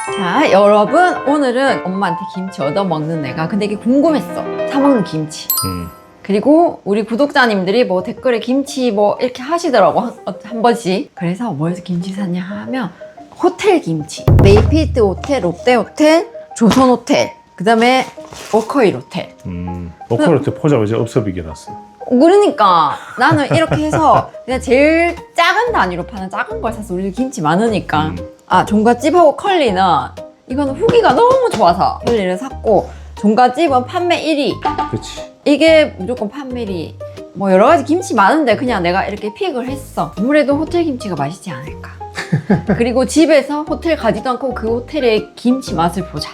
자, 여러분, 오늘은 엄마한테 김치 얻어먹는 내가 근데 이게 궁금했어. 사먹는 김치. 그리고 우리 구독자님들이 뭐 댓글에 김치 뭐 이렇게 하시더라고 한 번씩. 그래서 뭐에서 김치 샀냐 하면 호텔 김치, 메이필드 호텔, 롯데 호텔, 조선 호텔, 그 다음에 워커힐 호텔. 워커힐 호텔 포장 이제 없어 비겨놨어. 그러니까 나는 이렇게 해서 그냥 제일 작은 단위로 파는 작은 걸 샀어. 우리 김치 많으니까. 아, 종갓집하고 컬리는 이거는 후기가 너무 좋아서 컬리를 샀고, 종갓집은 판매 1위. 그렇지. 이게 무조건 판매 1위. 뭐 여러 가지 김치 많은데 그냥 내가 이렇게 픽을 했어. 아무래도 호텔 김치가 맛있지 않을까. 그리고 집에서 호텔 가지도 않고 그 호텔의 김치 맛을 보자.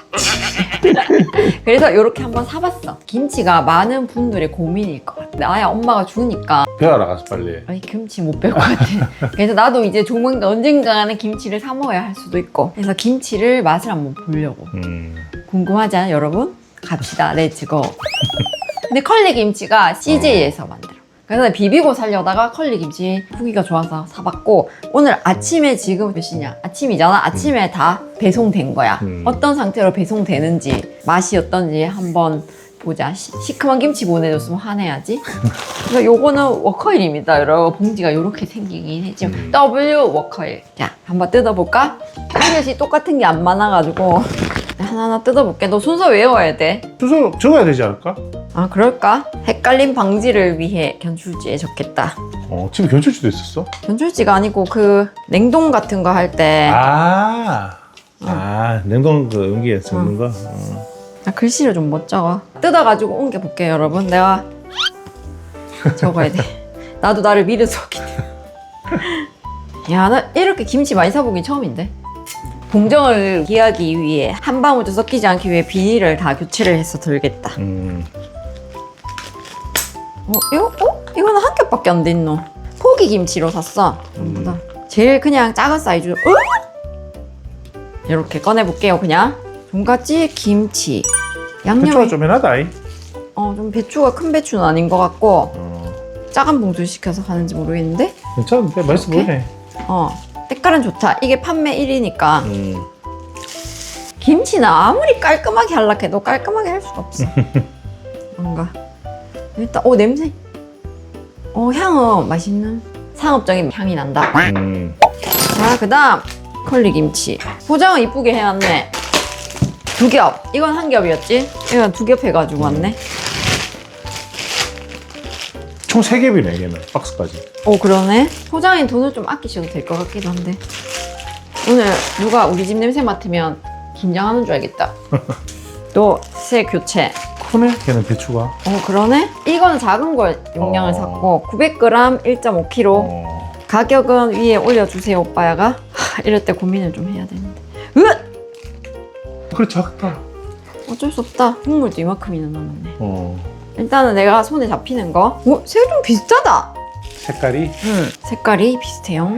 그래서 이렇게 한번 사봤어. 김치가 많은 분들의 고민일 것 같아. 나야 엄마가 주니까 배워라 가서 빨리. 아니 김치 못 배울 것 같아. 그래서 나도 이제 조만간 언젠가는 김치를 사 먹어야 할 수도 있고. 그래서 김치를 맛을 한번 보려고. 궁금하지 않아요, 여러분? 갑시다. 렛츠고. 근데 컬리 김치가 CJ에서 만들어. 그래서 비비고 살려다가 컬리 김치 후기가 좋아서 사봤고, 오늘 아침에 지금 몇 시냐? 아침이잖아. 아침에 다 배송된 거야. 어떤 상태로 배송되는지, 맛이 어떤지 한번 보자. 시큼한 김치 보내줬으면 화내야지. 그래서 요거는 워커힐입니다, 여러분. 봉지가 이렇게 생기긴 했지만 W 워커힐. 자, 한번 뜯어볼까? 그릇이 똑같은 게 안 많아가지고 하나하나 뜯어볼게. 너 순서 외워야 돼. 순서 적어야 되지 않을까? 아, 그럴까? 헷갈림 방지를 위해 견출지에 적겠다. 집에 견출지도 있었어? 견출지가 아니고 그 냉동 같은 거 할 때 냉동 그 용기에 적는 거? 나 글씨를 좀 못 적어. 뜯어가지고 옮겨볼게요, 여러분. 내가 적어야 돼. 나도 나를 믿어서 오기 때문에. 야, 나 이렇게 김치 많이 사보긴 처음인데. 공정을 기하기 위해 한 방울도 섞이지 않기 위해 비닐을 다 교체를 해서 들겠다. 이거는 한 겹밖에 안 돼 있노. 포기 김치로 샀어. 전부 다. 제일 그냥 작은 사이즈. 이렇게 꺼내볼게요, 그냥. 종갓집 김치. 배추가 좀 해나다. 좀 배추가 큰 배추는 아닌 것 같고, 작은 봉투 시켜서 하는지 모르겠는데. 괜찮은데 맛있어 보이네. 색깔은 좋다. 이게 판매 1위니까. 김치는 아무리 깔끔하게 하려고 해도 깔끔하게 할 수가 없어. 뭔가. 일단, 냄새. 향은 맛있는 상업적인 향이 난다. 자, 그 다음, 컬리 김치. 포장은 이쁘게 해놨네. 2겹. 이건 한 겹이었지? 이건 2겹 해가지고 왔네. 총 3겹이네, 얘는. 박스까지. 그러네. 포장에 돈을 좀 아끼셔도 될 것 같기도 한데. 오늘 누가 우리 집 냄새 맡으면 긴장하는 줄 알겠다. 또 새 교체. 크네, 걔는 배추가. 그러네. 이거는 작은 걸 용량을 샀고 900g 1.5kg. 가격은 위에 올려주세요, 오빠야가. 이럴 때 고민을 좀 해야 되는데. 그래, 작다. 어쩔 수 없다. 국물도 이만큼이나 남았네. 일단은 내가 손에 잡히는 거. 새우 좀 비슷하다. 색깔이? 색깔이 비슷해요.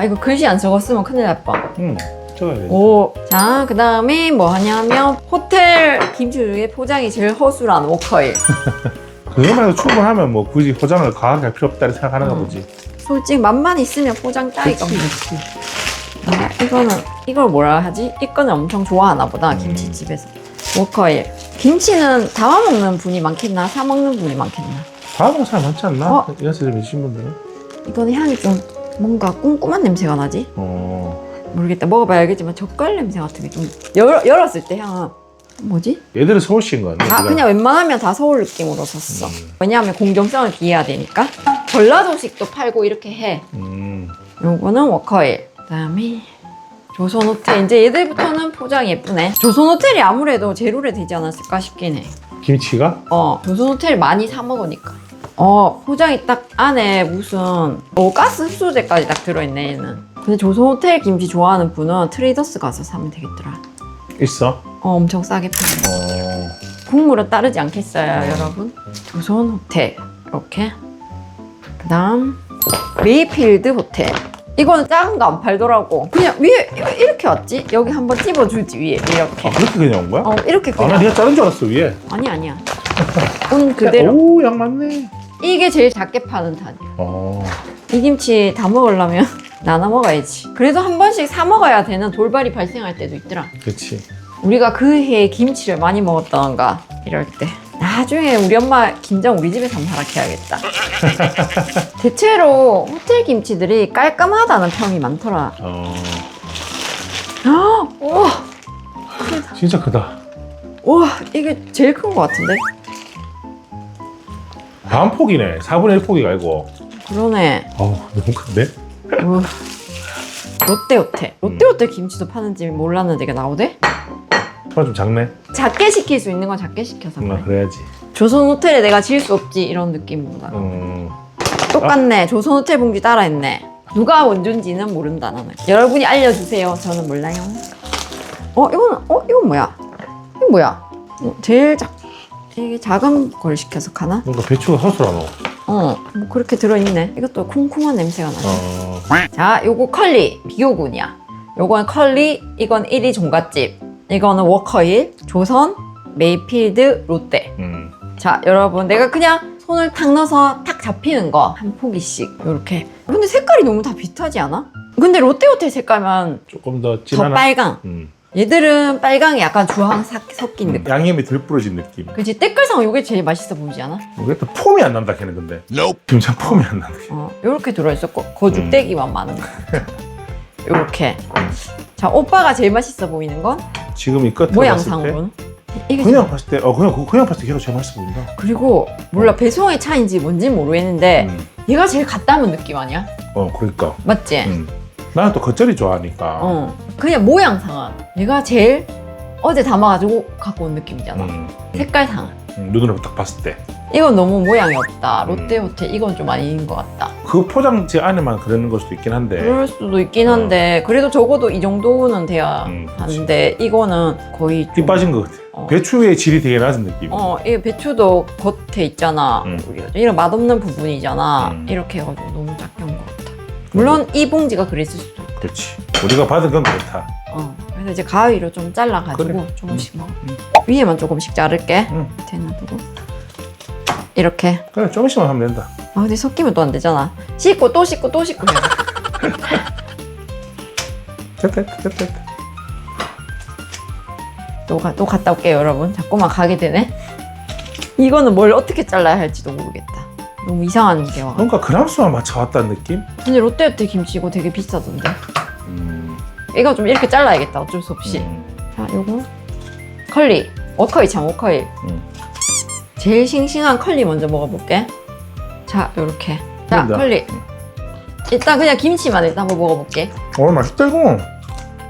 이거 글씨 안 적었으면 큰일 날 뻔. 적어야 돼. 자, 그 다음에 뭐 하냐면 호텔 김치 중에 포장이 제일 허술한 워커힐. 그것만 해도 충분하면 뭐 굳이 포장을 과하게 할 필요 없다 생각하는가 보지. 솔직히 맛만 있으면 포장 따위가 없네. 이걸 뭐라 하지? 이거는 엄청 좋아하나 보다, 김치집에서. 워커힐. 김치는 담아 먹는 분이 많겠나? 사 먹는 분이 많겠나? 다 먹는 사람 많지 않나? 연세 좀 있으신 분들은? 이거는 향이 좀 뭔가 쿰쿰한 냄새가 나지? 모르겠다. 먹어봐야 알겠지만 젓갈 냄새 같은 게 좀 열었을 때 향은 뭐지? 얘들은 서울시인 거 같네. 그냥 웬만하면 다 서울 느낌으로 샀어. 왜냐하면 공정성을 기해야 되니까. 전라도식도 팔고 이렇게 해. 요거는 워커힐. 그 다음에 조선호텔. 이제 얘들부터는 포장이 예쁘네. 조선호텔이 아무래도 제로래 되지 않았을까 싶긴 해. 김치가? 조선호텔 많이 사 먹으니까. 포장이 딱 안에 무슨 가스 흡수제까지 딱 들어있네, 얘는. 근데 조선호텔 김치 좋아하는 분은 트레이더스 가서 사면 되겠더라. 있어? 엄청 싸게 파는. 국물은 따르지 않겠어요, 여러분? 조선호텔 이렇게. 그 다음 메이필드 호텔. 이거는 작은 거 안 팔더라고. 그냥 위에 이렇게 왔지? 여기 한번 찝어주지, 위에 이렇게. 그렇게 그냥 온 거야? 이렇게 그냥. 나 네가 자른 줄 알았어, 위에. 아니야. 온 그대로. 오, 양 많네. 이게 제일 작게 파는 단이야. 이 김치 다 먹으려면 나눠 먹어야지. 그래도 한 번씩 사 먹어야 되는 돌발이 발생할 때도 있더라. 그렇지. 우리가 그 해에 김치를 많이 먹었던가 이럴 때 나중에 우리 엄마 김장 우리 집에서 한번 하락해야겠다. 대체로 호텔 김치들이 깔끔하다는 평이 많더라. 우와, 진짜 크다. 우와, 이게 제일 큰 것 같은데? 반 폭이네. 4분의 1 폭이가 아니고. 그러네. 너무 큰데? 우와. 롯데호텔. 롯데호텔 김치도 파는지 몰랐는데 이게 나오대? 좀 작네. 작게 시킬 수 있는 건 작게 시켜서 그래. 그래야지. 조선호텔에 내가 질 수 없지 이런 느낌보다. 똑같네. 조선호텔 봉지 따라했네. 누가 원조인지는 모른다 나는. 여러분이 알려주세요. 저는 몰라요. 이건 뭐야? 이건 뭐야? 제일 이게 작은 걸 시켜서 가나? 뭔가 배추가 서술하노. 뭐 그렇게 들어있네. 이것도 콩콩한 냄새가 나네. 자, 요거 컬리 비교군이야. 요건 컬리, 이건 1위 종갓집, 이거는 워커힐, 조선, 메이필드, 롯데. 자, 여러분 내가 그냥 손을 탁 넣어서 탁 잡히는 거 한 포기씩 요렇게. 근데 색깔이 너무 다 비슷하지 않아? 근데 롯데호텔 색깔만 조금 더 더 진한. 빨강. 얘들은 빨강이 약간 주황 섞인 느낌. 양념이 덜 뿌려진 느낌. 그치, 때깔상 요게 제일 맛있어 보이지 않아? 이게 또 폼이 안 난다 걔는 근데. 김장 폼이 안 난다. 요렇게 들어있었고 거죽대기만 많은 거. 요렇게. 자, 오빠가 제일 맛있어 보이는 건 지금 이 끝에 봤을 때 모양상으로는 이게 그냥 봤을 때 그냥 봤을 때 걔가 제일 맛있어 보인다. 그리고 몰라 배송의 차인지 뭔지 모르겠는데 얘가 제일 갓 담은 느낌 아니야? 그러니까. 맞지? 나는 또 겉절이 좋아하니까. 그냥 모양상은 얘가 제일 어제 담아가지고 갖고 온 느낌이잖아. 색깔상은 눈으로 딱 봤을 때. 이건 너무 모양이 없다. 롯데호텔 이건 좀 아닌 것 같다. 그 포장지 안에만 그러는 걸 수도 있긴 한데. 그럴 수도 있긴 한데 그래도 적어도 이 정도는 돼야 하는데 이거는 거의 피 빠진 것 같아. 배추의 질이 되게 낮은 느낌. 이게 배추도 겉에 있잖아. 이런 맛없는 부분이잖아. 이렇게 해가지고 너무 작게 온 것 같아. 물론 이 봉지가 그랬을 수도 있다. 그렇지. 우리가 받은 건 그렇다. 그래서 이제 가위로 좀 잘라가지고 그래. 조금씩 먹어. 위에만 조금씩 자를게. 밑에 놔두고 이렇게. 그래, 조금씩만 하면 된다. 근데 섞이면 또 안 되잖아. 씻고 또 씻고 또 씻고 해야 돼. 됐다. 또 갔다 올게요, 여러분. 자꾸만 가게 되네. 이거는 뭘 어떻게 잘라야 할지도 모르겠다. 너무 이상한 게 와. 뭔가 그람수만 맞춰왔다는 느낌? 근데 롯데호텔 김치 이거 되게 비싸던데. 이거 좀 이렇게 잘라야겠다. 어쩔 수 없이. 자, 요거 컬리. 워커힐 참 워커힐. 제일 싱싱한 컬리 먼저 먹어볼게. 자, 요렇게. 자, 된다. 컬리. 일단 그냥 김치만 일단 한번 먹어볼게. 맛있다 이거.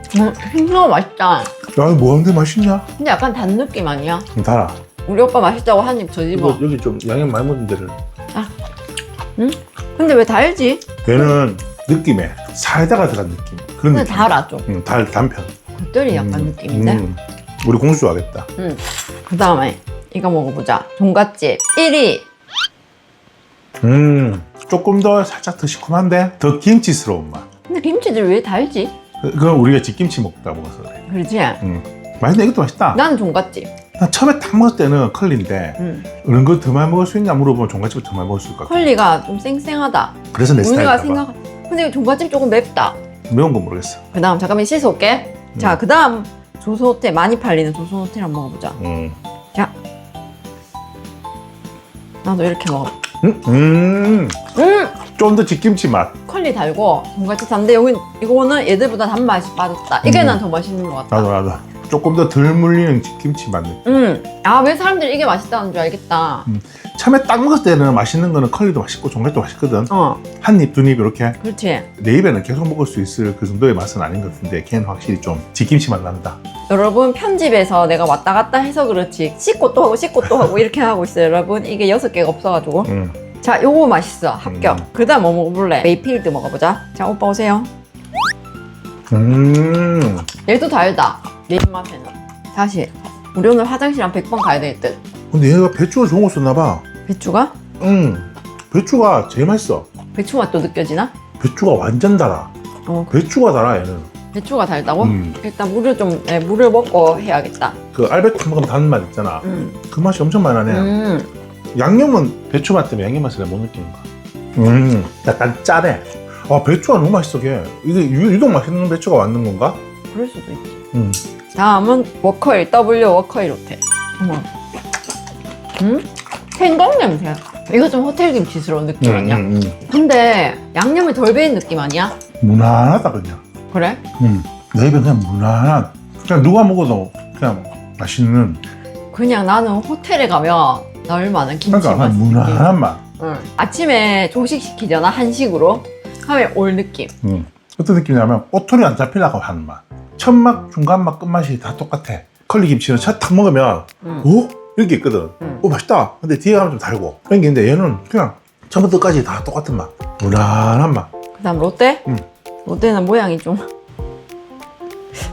싱싱하고 맛있다. 야, 이거 뭐하는데 맛있냐? 근데 약간 단 느낌 아니야? 달아. 우리 오빠 맛있다고 한 입 저 집어. 이거 여기 좀 양념 많이 묻은 데를. 응? 근데 왜 달지? 얘는 느낌에 사이다가 들어간 느낌. 그런 근데 느낌. 달아 좀. 단편. 겉절이 약간 느낌인데? 우리 공주 좋아하겠다. 그 다음에 이거 먹어보자. 종갓집 1위. 조금 더 살짝 더 시큼한데 더 김치스러운 맛. 근데 김치들 왜 달지? 그건 우리가 집김치 먹다 먹어서 그래. 그러지? 맛있네. 이것도 맛있다. 나는 종갓집. 나 처음에 딱 먹을 때는 컬리인데 이런 거 더 많이 먹을 수 있냐 물어보면 종갓집을 더 많이 먹을 수 있을 것 같아. 컬리가 좀 쌩쌩하다. 그래서 내 우리가 스타일인가 봐. 근데 종갓집 조금 맵다. 매운 거 모르겠어. 그 다음 잠깐만 씻어올게. 자, 그 다음 조선호텔 많이 팔리는 조선호텔 한번 먹어보자. 자, 나도 이렇게 먹어. 좀 더 집김치 맛. 컬리 달고 종갓집 단데 이거는 얘들보다 단맛이 빠졌다. 이게 난 더 맛있는 것 같다. 나도. 조금 더 덜 물리는 집김치 맛. 왜 사람들이 이게 맛있다는 줄 알겠다. 처음에 딱 먹을 때는 맛있는 거는 컬리도 맛있고 종갓집도 맛있거든. 한 입, 두 입 이렇게. 그렇지. 내 입에는 계속 먹을 수 있을 그 정도의 맛은 아닌 것 같은데 걔는 확실히 좀 집김치 맛 난다. 여러분 편집에서 내가 왔다 갔다 해서 그렇지 씻고 또 하고 이렇게 하고 있어요. 여러분 이게 6개가 없어가지고. 자, 요거 맛있어. 합격. 그 다음 뭐 먹어볼래? 메이필드 먹어보자. 자, 오빠 오세요. 얘도 달다. 내 입맛에는. 사실 우리 오늘 화장실 한 100번 가야 될 듯. 근데 얘가 배추를 좋은 거 썼나 봐. 배추가? 배추가 제일 맛있어. 배추 맛도 느껴지나? 배추가 완전 달아. 배추가 달아 얘는. 배추가 달다고? 일단 물을 먹고 해야겠다. 그 알배추 먹으면 단 맛 있잖아. 그 맛이 엄청 많이 나네. 양념은 배추 맛 때문에 양념 맛을 못 느끼는 거야. 약간 짜네. 아 배추가 너무 맛있어 걔. 이게 유독 맛있는 배추가 맞는 건가? 그럴 수도 있지. 다음은 워커힐 W 워커힐 호텔. 어머. 생강 냄새. 이거 좀 호텔 김치스러운 느낌 아니야? 근데 양념이 덜 배인 느낌 아니야? 무난하다 그냥. 그래? 내 입에 그냥 무난한. 그냥 누가 먹어도 그냥 맛있는. 그냥 나는 호텔에 가면 나올 만한 김치 그러니까 맛. 무난한 맛. 아침에 조식 시키잖아 한식으로. 하면 올 느낌. 어떤 느낌이냐면 꼬투리 안 잡히려고 하는 맛. 첫 맛, 중간 맛, 끝맛이 다 똑같아. 컬리 김치는 첫 탁 먹으면 오? 이렇게 있거든. 오 맛있다. 근데 뒤에 가면 좀 달고 그런 게 있는데 얘는 그냥 처음부터 끝까지 다 똑같은 맛. 무난한 맛. 그 다음 롯데? 롯데는 모양이 좀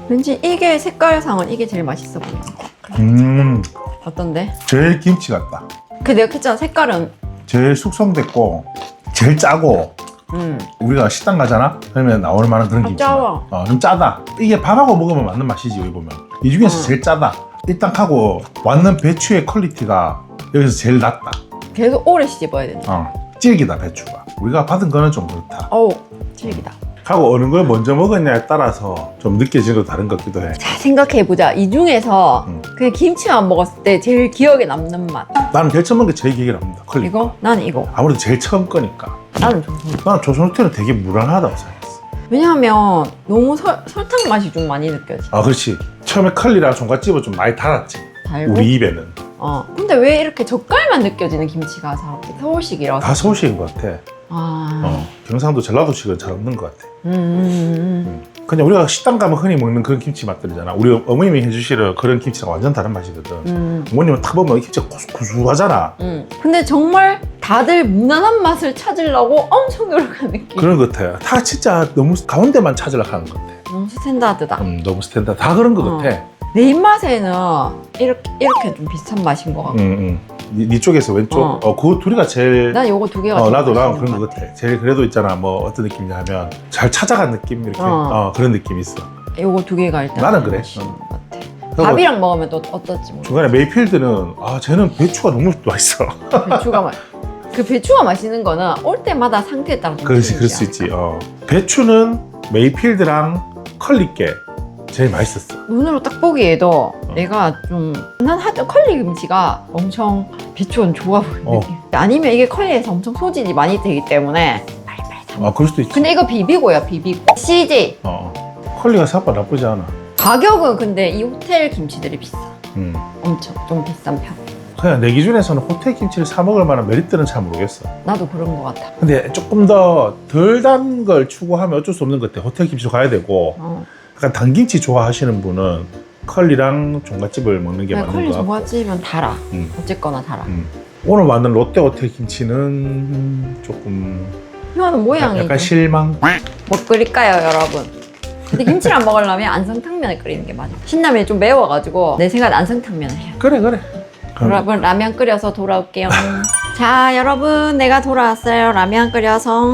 왠지 이게 색깔상은 이게 제일 맛있어 보이는 거. 어떤데? 제일 김치 같다. 그 내가 했잖아 색깔은 제일 숙성됐고 제일 짜고 우리가 식당 가잖아? 그러면 나올 만한 그런 김치 짜워. 좀 짜다. 이게 밥하고 먹으면 맞는 맛이지 여기 보면. 이 중에서 제일 짜다. 일단 하고 왔는 배추의 퀄리티가 여기서 제일 낮다. 계속 오래 씹어야 된다. 질기다 배추가. 우리가 받은 거는 좀 그렇다. 어우 질기다. 하고 어느 걸 먼저 먹었냐에 따라서 좀 느껴지는 거 다른 것 같기도 해. 자 생각해보자. 이 중에서 그 김치만 먹었을 때 제일 기억에 남는 맛. 나는 제일 처음 먹은 게 제일 기억에 남는다. 컬리. 이거? 난 이거. 아무래도 제일 처음 거니까. 나는 조선. 난 조선 호텔은 되게 무난하다고 생각했어. 왜냐하면 너무 설탕 맛이 좀 많이 느껴지. 아 그렇지. 처음에 컬리랑 종갓집은 좀 많이 달았지. 달고? 우리 입에는. 근데 왜 이렇게 젓갈만 느껴지는 김치가 서울식이라서. 다 서울식인 것 같아. 경상도 전라도식은 잘 없는 것 같아. 그냥 우리가 식당 가면 흔히 먹는 그런 김치 맛들이잖아. 우리 어머님이 해주시는 그런 김치랑 완전 다른 맛이거든. 어머님은 타 보면 이 김치가 고소하잖아. 근데 정말 다들 무난한 맛을 찾으려고 엄청 노력하는 느낌. 그런 것 같아. 다 진짜 너무 가운데만 찾으려고 하는 것 같아. 너무 스탠다드다. 너무 스탠다드. 다 그런 것 같아. 내 입맛에는 이렇게 좀 비슷한 맛인 것 같고. 네 쪽에서 왼쪽. 그 둘이가 제일. 난 요거 두 개가 나도 그런 것 같아. 제일 그래도 있잖아. 뭐 어떤 느낌이냐 하면 잘 찾아간 느낌 이렇게. 그런 느낌이 있어. 요거 두 개가 일단 나는 그래. 맛있는 것 같아. 밥이랑 먹으면 또 어떨지 모르겠어. 중간에 메이필드는 쟤는 배추가 너무 맛있어. 그 배추가 맛있는 거는 올 때마다 상태에 따라 좀 그럴 수 있지. 배추는 메이필드랑 컬리께 제일 맛있었어. 눈으로 딱 보기에도 내가 난 하여튼 컬리 김치가 엄청 배추가 좀 좋아 보이는 느낌. 아니면 이게 컬리에서 엄청 소진이 많이 되기 때문에 빨리빨리 그럴 수도 있지. 근데 이거 비비고요. CJ. 컬리가 생각보다 나쁘지 않아. 가격은 근데 이 호텔 김치들이 비싸. 엄청 좀 비싼 편. 그냥 내 기준에서는 호텔 김치를 사 먹을 만한 메리트는 잘 모르겠어. 나도 그런 것 같아. 근데 조금 더 덜 단 걸 추구하면 어쩔 수 없는 것 같아. 호텔 김치로 가야 되고 약간 단김치 좋아하시는 분은 컬리랑 종갓집을 먹는 게 맞는 거 컬리 같고. 종갓집은 달아. 어쨌거나 달아. 오늘 만든 롯데 호텔 김치는 조금 이거는 모양이 약간 실망. 뭐 끓일까요 여러분? 근데 김치를 안 먹으려면 안성탕면을 끓이는 게 맞아. 신라면이 좀 매워가지고 내 생각엔 안성탕면을 해요. 그래. 여러분 라면 끓여서 돌아올게요. 자 여러분 내가 돌아왔어요. 라면 끓여서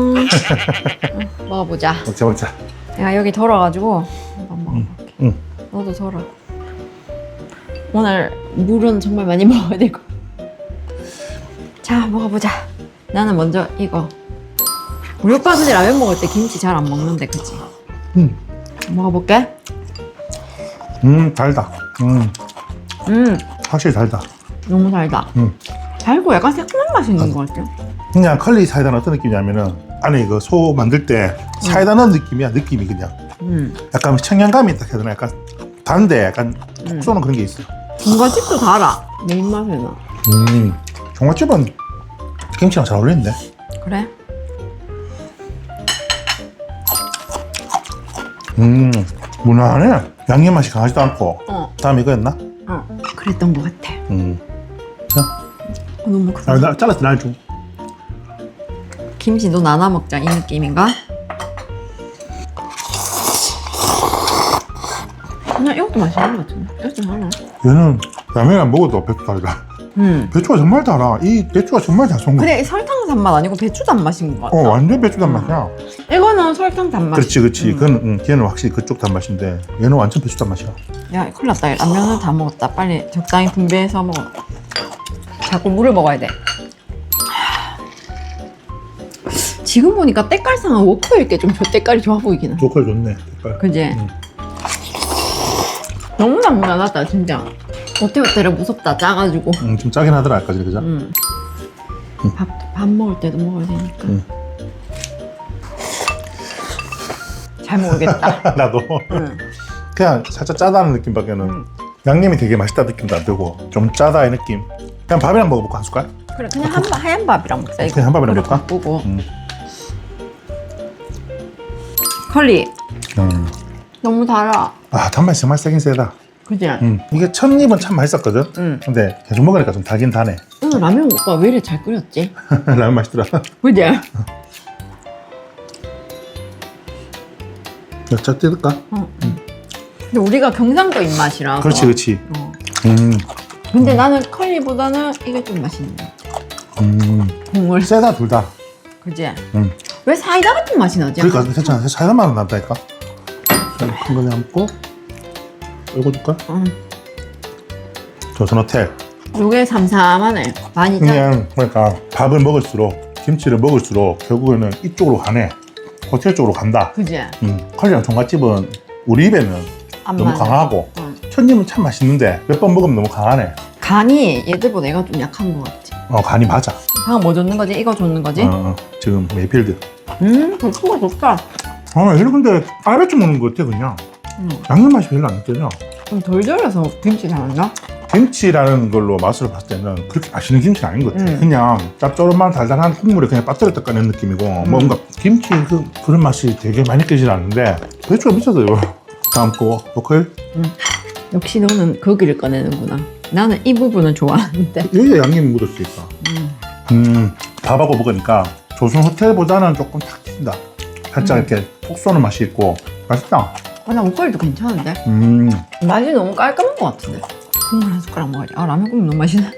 먹어보자. 먹자. 내가 여기 덜어가지고 한번 먹어볼게. 너도 덜어. 오늘 물은 정말 많이 먹어야 되고. 자 먹어보자. 나는 먼저 이거. 우리 오빠 근데 라면 먹을 때 김치 잘 안 먹는데 그치? 먹어볼게. 달다. 확실히 달다. 너무 달다. 달고 약간 새콤한 맛이 있는 것 같아. 그냥 컬리 사이다는 어떤 느낌이냐면은 안에 이거 소 만들 때 사이다 넣은 느낌이야. 느낌이 그냥 약간 청량감이 있다 해야 되나? 약간 단데 약간 톡 쏘는 그런 게 있어. 종갓집도 달아. 내 입맛에는. 종갓집은 김치랑 잘 어울리는데. 그래? 무난해. 양념 맛이 강하지도 않고. 다음 이거였나? 그랬던 것 같아. 자. 너무 크다. 나 잘라서 날 줘. 김치도 나눠 먹자 이 느낌인가? 그냥 이것도 맛있는 것 같은데. 이것도 하나. 얘는 라면 안 먹어도 배추 달다. 배추가 정말 달아. 이 배추가 정말 잘 쏜 거야. 근데 설탕 단맛 아니고 배추 단맛인 것 같아. 완전 배추 단맛이야. 이거는 설탕 단맛. 그렇지. 그건 걔는 확실히 그쪽 단맛인데 얘는 완전 배추 단맛이야. 야 큰일 났다. 라면을 다 먹었다. 빨리 적당히 분배해서 먹어. 자꾸 물을 먹어야 돼. 지금 보니까 때깔상은 워커일 게 좀 때깔이 좋아 보이긴 해. 조컬 좋네. 색깔. 그지? 너무나 무난하다 진짜. 호텔호텔은 무섭다 짜가지고. 좀 짜긴 하더라 아까 전에 그죠? 밥 먹을 때도 먹어야 되니까. 잘 모르겠다. 나도 그냥 살짝 짜다는 느낌밖에는 양념이 되게 맛있다 느낌도 안 들고 좀 짜다의 느낌. 그냥 밥이랑 먹어볼까 한 숟갈? 그래 그냥 하얀 밥이랑 먹자. 이거. 그냥 한 밥이랑 그래, 먹을까? 바꾸고. 컬리 너무 달아. 아 단맛이 정말 세긴 세다. 그지? 이게 첫 입은 참 맛있었거든. 근데 계속 먹으니까 좀 달긴 다네. 오늘 라면 오빠 왜 이래 잘 끓였지? 라면 맛있더라. 그지? 몇차 뜯을까? 근데 우리가 경상도 입맛이라. 그렇지 그렇지. 근데 나는 컬리보다는 이게 좀 맛있네. 국물. 세다 둘 다. 그지? 왜 사이다 같은 맛이 나지? 그러니까 괜찮아. 차이나 맛은 난다니까. 한 번에 담고 이거 줄까? 조선호텔. 요게 삼삼하네. 많이 짜. 그냥 그러니까 밥을 먹을수록 김치를 먹을수록 결국에는 이쪽으로 가네. 호텔 쪽으로 간다. 그지? 컬리랑 종갓집은 우리 입에는 안 너무 맞아. 강하고 첫 입은 참 맛있는데 몇 번 먹으면 너무 강하네. 간이 얘들보다 얘가 좀 약한 것 같지? 간이 맞아. 방금 뭐 줬는 거지? 이거 줬는 거지? 지금 메이필드. 배추가 좋다. 이런 근데 알배추 먹는 거 같아 그냥. 양념 맛이 별로 안 느껴져. 좀 덜 절여서 김치 잘 맞나? 김치라는 걸로 맛을 봤을 때는 그렇게 맛있는 김치는 아닌 것 같아. 음. 그냥 짭조름한 달달한 국물에 그냥 빠뜨렸다 꺼낸 느낌이고 뭔가 김치 그런 맛이 되게 많이 느껴지지 않는데 배추가 미쳤어요. 다음 거 버클. 역시 너는 거기를 꺼내는구나. 나는 이 부분은 좋아하는데. 여기에 양념이 묻었으니까. 밥하고 먹으니까 조선 호텔보다는 조금 탁 튄다. 살짝 이렇게 톡 쏘는 맛이 있고 맛있다. 나 목걸이도 괜찮은데? 음. 맛이 너무 깔끔한 것 같은데? 국물 한 숟가락 먹어야지. 라면 국물 너무 맛있네.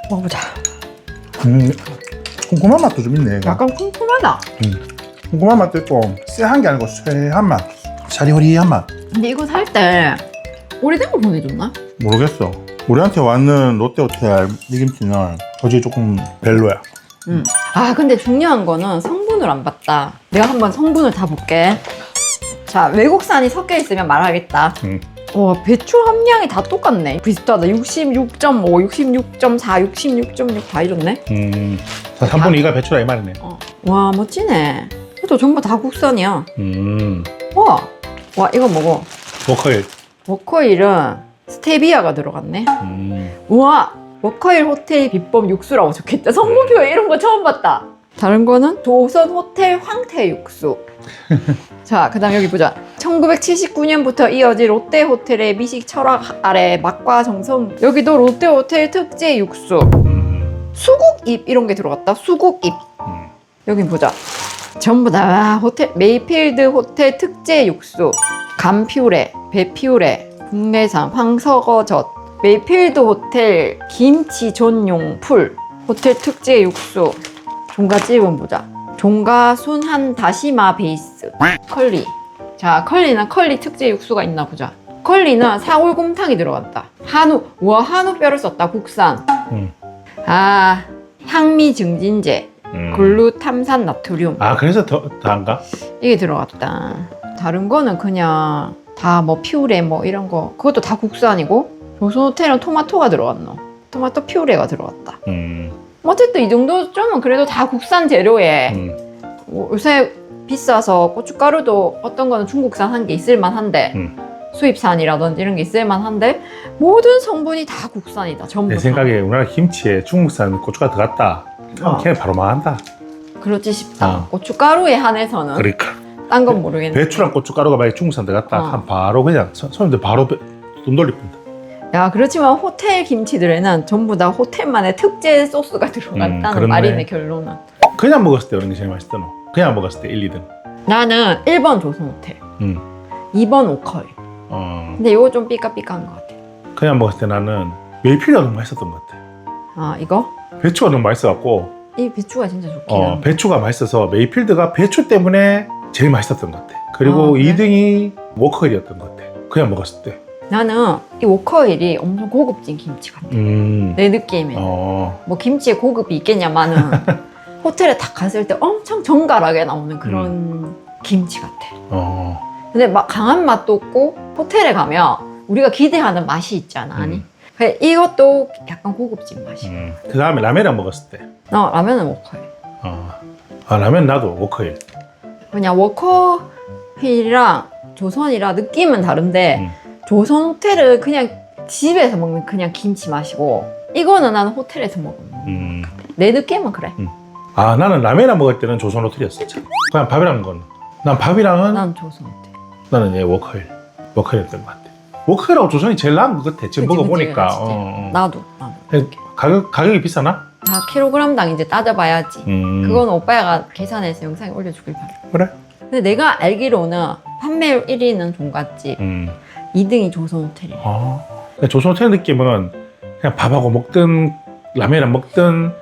먹어보자. 쿰쿰한 맛도 좀 있네. 얘가. 약간 쿰쿰하다. 쿰쿰한 맛도 있고 쎄한 게 아니고 쇠한 맛, 샤리호리한 맛. 근데 이거 살 때 오래된 거 보내줬나? 모르겠어. 우리한테 왔는 롯데호텔 이 김치는 솔직히 조금 별로야. 근데 중요한 거는 성분을 안 봤다. 내가 한번 성분을 다 볼게. 자, 외국산이 섞여 있으면 말하겠다. 와, 배추 함량이 다 똑같네. 비슷하다. 66.5, 66.4, 66.6 다 이렇네. 자, 3분의 2가 배추라 이 말이네. 와, 멋지네. 또 전부 다 국산이야. 와, 이거 먹어. 워커일. 워커힐은 스테비아가 들어갔네. 우와, 워커힐 호텔 비법 육수라고 적혀있다. 성분표에 이런 거 처음 봤다. 다른 거는 조선 호텔 황태 육수. 자, 그 다음 여기 보자. 1979년부터 이어진 롯데호텔의 미식 철학 아래 맛과 정성. 여기도 롯데호텔 특제 육수. 수국잎 이런 게 들어갔다. 수국잎. 여기 보자. 전부 다 호텔 메이필드 호텔 특제 육수. 감퓨레, 배퓨레, 국내산 황석어젓, 메이필드 호텔 김치 전용 풀, 호텔 특제 육수. 종갓집은 보자. 종가 순한 다시마 베이스. 컬리. 자, 컬리는 컬리 특제 육수가 있나 보자. 컬리는 사골곰탕이 들어갔다. 한우. 와, 한우뼈를 썼다. 국산. 향미 증진제. 글루탐산 나트륨. 그래서 더한가? 이게 들어갔다. 다른 거는 그냥 다 뭐 퓨레 뭐 이런 거. 그것도 다 국산이고. 조선호텔은 토마토가 들어갔노. 토마토 퓨레가 들어갔다. 어쨌든 이 정도 점은 그래도 다 국산 재료에 요새 비싸서 고춧가루도 어떤 거는 중국산 한 게 있을만 한데 수입산이라든지 이런 게 있을만 한데 모든 성분이 다 국산이다. 전부 내 다. 생각에 우리나라 김치에 중국산 고추가 들어갔다. 그럼 걔네 바로 망한다. 그렇지 싶다. 고춧가루에 한해서는 그러니까 딴 건 모르겠는데. 배추랑 고춧가루가 만약에 중국산 들어갔다 하면 바로 그냥 손님들 바로 돈 돌릴 뿐다. 야, 그렇지만 호텔 김치들에는 전부 다 호텔만의 특제 소스가 들어갔다는 그렇네. 말이네, 결론은. 그냥 먹었을 때 어느 게 제일 맛있더노? 그냥 먹었을 때 1, 2등. 나는 1번 조선호텔, 2번 오컬. 근데 이거 좀 삐까삐까한 것 같아. 그냥 먹었을 때 나는 메이필드가 너무 맛있었던 것 같아. 이거? 배추가 너무 맛있어갖고 이 배추가 진짜 좋긴 한데. 배추가 맛있어서 메이필드가 배추 때문에 제일 맛있었던 것 같아. 그리고 그래? 2등이 워커힐이었던 것 같아. 그냥 먹었을 때. 나는 이 오컬이 엄청 고급진 김치 같아. 내 느낌에. 어. 뭐 김치에 고급이 있겠냐마는 호텔에 딱 갔을 때 엄청 정갈하게 나오는 그런 김치 같아. 근데 막 강한 맛도 없고 호텔에 가면 우리가 기대하는 맛이 있잖아. 아니? 그래, 이것도 약간 고급진 맛이야. 그 다음에 라면이랑 먹었을 때. 라면은 워커힐. 라면 나도 워커힐. 그냥 워커힐이랑 조선이랑 느낌은 다른데 조선 호텔은 그냥 집에서 먹는 그냥 김치 맛이고 이거는 나는 호텔에서 먹는 내 느낌은 그래. 나는 라면이랑 먹을 때는 조선 호텔이었어. 그냥 밥이랑 먹는. 난 밥이랑은 난 조선 호텔. 나는 얘 워커힐이었던 것 같아. 워커힐하고 조선이 제일 나은 것 같아. 지금 그치, 먹어보니까. 그치. 나도. 가격이 비싸나? 다 킬로그램당 이제 따져봐야지. 그건 오빠가 계산해서 영상에 올려주길 바래. 그래? 근데 내가 알기로는 판매율 1위는 종갓집, 2등이 조선 호텔이야. 조선 호텔 느낌은 그냥 밥하고 먹든 라면이랑 먹든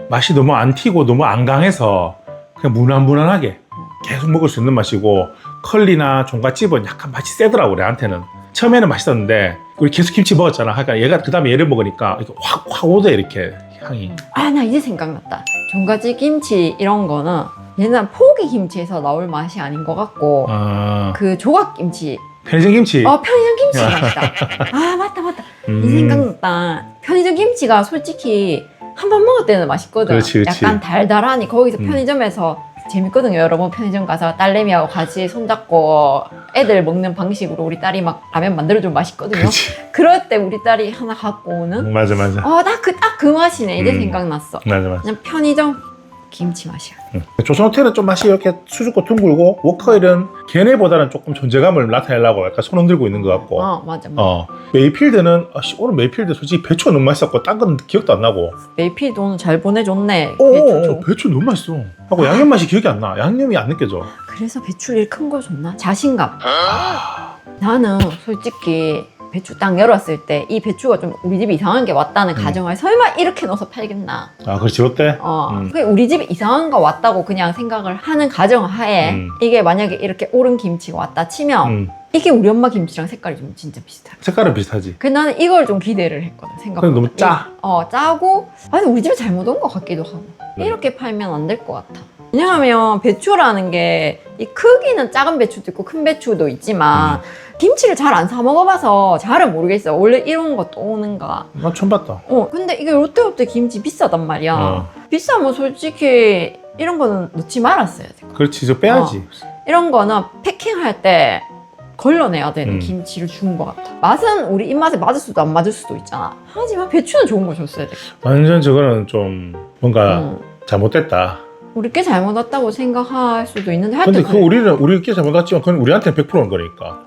맛이 너무 안 튀고 너무 안 강해서 그냥 무난무난하게 계속 먹을 수 있는 맛이고, 컬리나 종갓집은 약간 맛이 세더라고 내한테는. 처음에는 맛있었는데 우리 계속 김치 먹었잖아. 그러니까 얘가 그 다음에 얘를 먹으니까 이렇게 확 오대 이렇게 향이. 나 이제 생각났다. 종갓집 김치 이런 거는 얘는 포기 김치에서 나올 맛이 아닌 것 같고 그 조각 김치. 편의점 김치. 편의점 김치 맛있다. 맞다. 이 생각났다. 편의점 김치가 솔직히 한 번 먹을 때는 맛있거든. 그렇지. 약간 달달하니 거기서 편의점에서 재밌거든요. 여러분 편의점 가서 딸내미하고 같이 손잡고 애들 먹는 방식으로 우리 딸이 막 라면 만들어주면 맛있거든요. 그렇지. 그럴 때 우리 딸이 하나 갖고 오는 맞아. 딱 그 맛이네. 이제 생각났어. 맞아. 그냥 편의점 김치 맛이야. 조선 호텔은 좀 맛이 이렇게 수줍고 둥글고, 워커힐은 걔네보다는 조금 존재감을 나타내려고 약간 손 흔들고 있는 것 같고. 맞아. 메이필드는 오늘 메이필드 솔직히 배추가 너무 맛있었고 딴 건 기억도 안 나고. 메이필드 오늘 잘 보내줬네. 배추 너무 맛있어. 하고 양념 맛이 기억이 안 나. 양념이 안 느껴져. 그래서 배추를 큰 거 줬나? 자신감. 나는 솔직히 배추 딱 열었을 때 이 배추가 좀 우리 집에 이상한 게 왔다는 가정을 설마 이렇게 넣어서 팔겠나? 그렇지, 롯데? 그게 우리 집에 이상한 거 왔다고 그냥 생각을 하는 가정 하에 이게 만약에 이렇게 오른 김치가 왔다 치면 이게 우리 엄마 김치랑 색깔이 좀 진짜 비슷해. 색깔은 비슷하지. 그래서 나는 이걸 좀 기대를 했거든. 생각보다. 근데 너무 짜. 짜고 우리 집에 잘못 온 것 같기도 하고. 이렇게 팔면 안 될 것 같아. 왜냐하면 배추라는 게 이 크기는 작은 배추도 있고 큰 배추도 있지만 김치를 잘 안 사 먹어봐서 잘은 모르겠어. 원래 이런 것도 오는가. 나 처음 봤다. 근데 이게 롯데호텔 김치 비싸단 말이야. 비싸면 솔직히 이런 거는 넣지 말았어야 돼. 그렇지, 저 빼야지. 이런 거는 패킹할 때 걸러내야 되는 김치를 준 것 같아. 맛은 우리 입맛에 맞을 수도 안 맞을 수도 있잖아. 하지만 배추는 좋은 거 줬어야 돼. 완전 저거는 좀 뭔가 잘못됐다. 우리께 잘못 왔다고 생각할 수도 있는데 근데 우리께 잘못 왔지만 그건 우리한테는 100%온 거니까.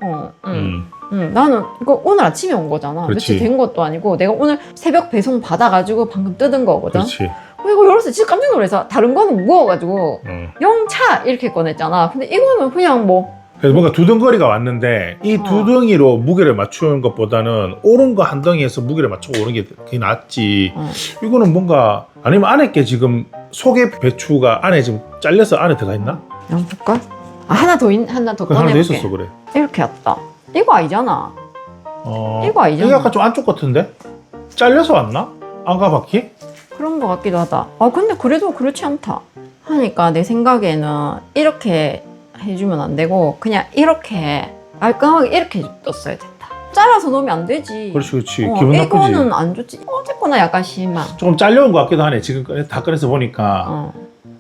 나는 이거 오늘 아침에 온 거잖아. 그렇지. 며칠 된 것도 아니고 내가 오늘 새벽 배송 받아가지고 방금 뜯은 거거든. 그렇지. 이거 열었을 때 진짜 깜짝 놀라서 다른 거는 무거워가지고 영차 이렇게 꺼냈잖아. 근데 이거는 그냥 그래서 뭔가 두덩거리가 왔는데 이 두덩이로 무게를 맞추는 것보다는 오른 거 한 덩이에서 무게를 맞추고 오는 게 그게 낫지. 이거는 뭔가 아니면 안에 게 지금 속에 배추가 안에 지금 잘려서 안에 들어가 있나? 한번 볼까? 하나 더 하나 더 꺼내볼게. 있었어 그래. 이렇게 왔다. 이거 아니잖아. 이거 아니잖아. 이게 약간 좀 안쪽 같은데? 잘려서 왔나? 안가 바퀴? 그런 거 같기도 하다. 근데 그래도 그렇지 않다. 하니까 내 생각에는 이렇게 해주면 안 되고 그냥 이렇게 깔끔하게 이렇게 떴어야 된다. 잘라서 넣으면 안 되지. 그렇지. 기분 나쁘지. 이거는 안 좋지. 어쨌거나 약간 심한. 조금 잘려온 것 같기도 하네. 지금 다 꺼내서 보니까.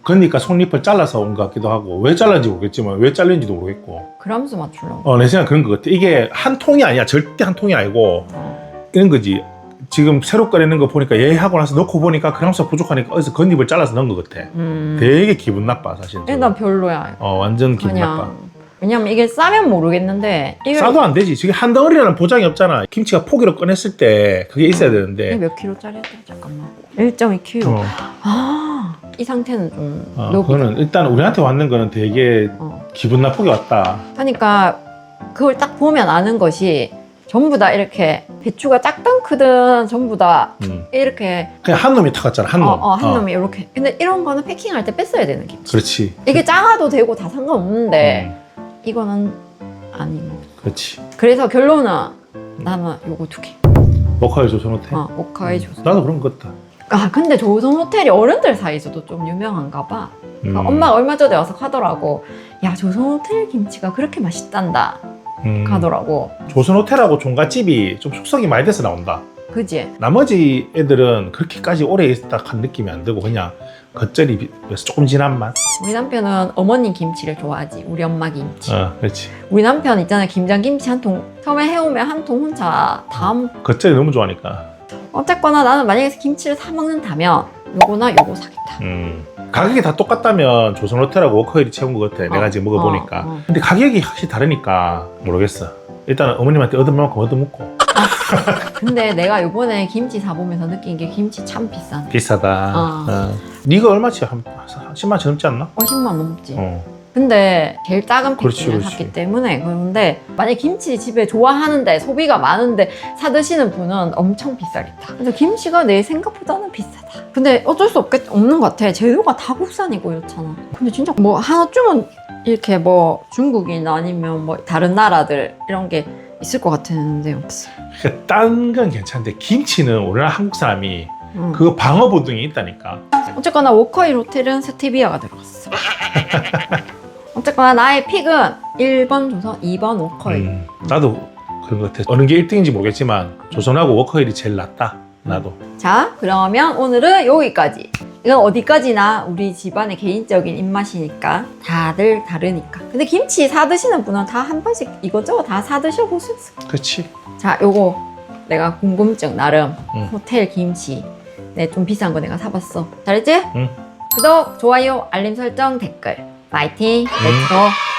그러니까 속잎을 잘라서 온 것 같기도 하고, 왜 잘랐는지 모르겠지만 왜 잘렸는지도 모르겠고. 그람수 맞추려고. 내 생각 그런 것 같아. 이게 한 통이 아니야. 절대 한 통이 아니고 이런 거지. 지금 새로 꺼내는 거 보니까 얘 하고 나서 넣고 보니까 그람수가 부족하니까 어디서 겉잎을 잘라서 넣은 것 같아. 되게 기분 나빠 사실. 난 별로야. 완전 기분 나빠. 왜냐면 이게 싸면 모르겠는데 싸도 안 되지. 지금 한 덩어리라는 보장이 없잖아. 김치가 포기로 꺼냈을 때 그게 있어야 되는데. 이게 몇 킬로짜리야? 잠깐만. 1.2kg. 이 상태는 좀 그거는 일단 우리한테 왔는 거는 되게 기분 나쁘게 왔다. 그러니까 그걸 딱 보면 아는 것이 전부 다 이렇게 배추가 작든 크든 전부 다 이렇게 그냥 한 놈이 타갔잖아. 한 놈. 한 놈이 이렇게. 근데 이런 거는 패킹할 때 뺐어야 되는 김치. 그렇지. 이게 작아도 되고 다 상관없는데 이거는 아닌 거. 그렇지. 그래서 결론은 나는 요거 2개. 워커힐 조선 호텔. 워커힐 조선. 나도 그런 것 같다. 아 근데 조선 호텔이 어른들 사이에서도 좀 유명한가 봐. 엄마가 얼마 전에 와서 하더라고. 야 조선 호텔 김치가 그렇게 맛있단다 하더라고. 조선 호텔하고 종갓집이 좀 숙성이 많이 돼서 나온다. 그지? 나머지 애들은 그렇게까지 오래 있다 한 느낌이 안 들고 그냥 겉절이 조금 진한 맛. 우리 남편은 어머님 김치를 좋아하지. 우리 엄마 김치. 그렇지. 우리 남편 있잖아요. 김장김치 한 통 처음에 해오면 한 통 혼자 다 겉절이 너무 좋아하니까. 어쨌거나 나는 만약에 김치를 사 먹는다면 요거나 요거 사겠다. 가격이 다 똑같다면 조선 호텔하고 워커힐이 최고인 것 같아. 내가 지금 먹어보니까. 근데 가격이 확실히 다르니까 모르겠어. 일단은 어머님한테 얻을 만큼 얻어먹고. 근데 내가 요번에 김치 사보면서 느낀 게 김치 참 비싸네. 비싸다. 네가 얼마치? 한 10만 원 넘지 않나? 10만 넘지. 근데 제일 작은 그렇지, 팩을 그렇지. 샀기 때문에. 그런데 만약 김치 집에 좋아하는데 소비가 많은데 사드시는 분은 엄청 비싸겠다. 근데 김치가 내 생각보다는 비싸다. 근데 어쩔 수 없는 것 같아. 재료가 다 국산이고 이렇잖아. 근데 진짜 뭐 하나쯤은 이렇게 뭐 중국이나 아니면 뭐 다른 나라들 이런 게 있을 것 같았는데 없어. 그러니까 딴 건 괜찮은데 김치는 우리나라 한국 사람이 응. 그거 방어 본능이 있다니까. 어쨌거나 워커힐 호텔은 스테비아가 들어갔어. 어쨌거나 나의 픽은 1번 조선, 2번 워커힐. 나도 그런 것 같아. 어느 게 1등인지 모르겠지만 조선하고 워커힐이 제일 낫다. 나도. 자, 그러면 오늘은 여기까지. 이건 어디까지나 우리 집안의 개인적인 입맛이니까 다들 다르니까. 근데 김치 사드시는 분은 다 한 번씩 이것저것 다 사드셔보실 수 있어요. 그렇지. 자, 요거 내가 궁금증 나름 응. 호텔 김치. 네, 좀 비싼 거 내가 사봤어. 잘했지? 응. 구독, 좋아요, 알림 설정, 댓글. 파이팅! 렛츠고!